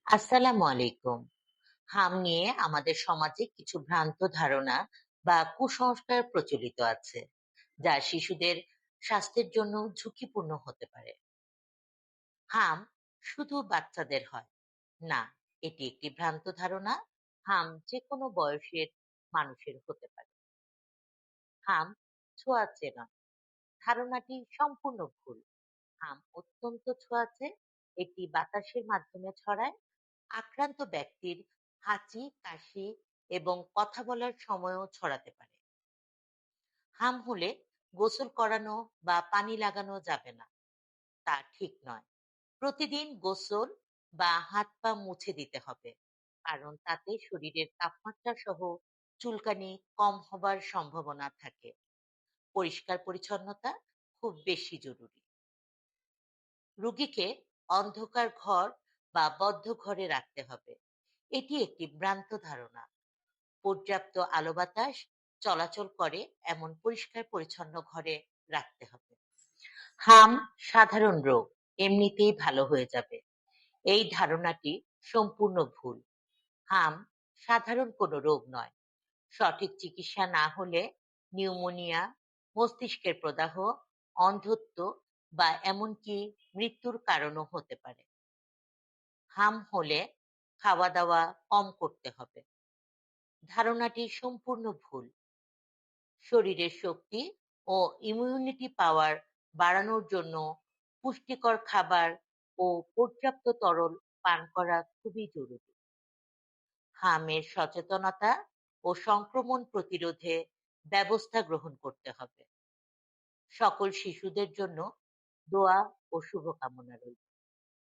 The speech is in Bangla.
আসসালামু আলাইকুম। হাম নিয়ে আমাদের সমাজে কিছু ভ্রান্ত ধারণা বা কুসংস্কার প্রচলিত আছে, যা শিশুদের স্বাস্থ্যের জন্য ঝুঁকিপূর্ণ হতে পারে। হাম শুধু বাচ্চাদের হয় না, এটি একটি ভ্রান্ত ধারণা। হাম যে কোনো বয়সের মানুষের হতে পারে। হাম ছোঁয়াচে নয়, ধারণাটি সম্পূর্ণ ভুল। হাম অত্যন্ত ছোঁয়াচে, এটি বাতাসের মাধ্যমে ছড়ায়। আক্রান্ত ব্যক্তির হাঁচি, কাশি এবং কথা বলার সময়ও ছড়াতে পারে। হাম হলে গোসল করানো বা পানি লাগানো যাবে না, তা ঠিক নয়। প্রতিদিন গোসল বা হাত পা মুছে দিতে হবে, কারণ তাতে শরীরের তাপমাত্রা সহ চুলকানি কম হবার সম্ভাবনা থাকে। পরিষ্কার পরিচ্ছন্নতা খুব বেশি জরুরি। রোগীকে অন্ধকার ঘর বা বদ্ধ ঘরে রাখতে হবে, এটি একটি ভ্রান্ত ধারণা। পর্যাপ্ত আলো বাতাস চলাচল করে এমন পরিষ্কার পরিচ্ছন্ন ঘরে রাখতে হবে। হাম সাধারণ রোগ, এমনিতেই ভালো হয়ে যাবে, এই ধারণাটি সম্পূর্ণ ভুল। হাম সাধারণ কোনো রোগ নয়। সঠিক চিকিৎসা না হলে নিউমোনিয়া, মস্তিষ্কের প্রদাহ, অন্ধত্ব বা এমনকি মৃত্যুর কারণও হতে পারে। হাম হলে খাওয়া দাওয়া কম করতে হবে, ধারণাটি সম্পূর্ণ ভুল। শরীরের শক্তি ও ইমিউনিটি পাওয়ার বাড়ানোর জন্য পুষ্টিকর খাবার ও পর্যাপ্ত তরল পান করা খুবই জরুরি। হামের সচেতনতা ও সংক্রমণ প্রতিরোধে ব্যবস্থা গ্রহণ করতে হবে। সকল শিশুদের জন্য দোয়া ও শুভকামনা রইল।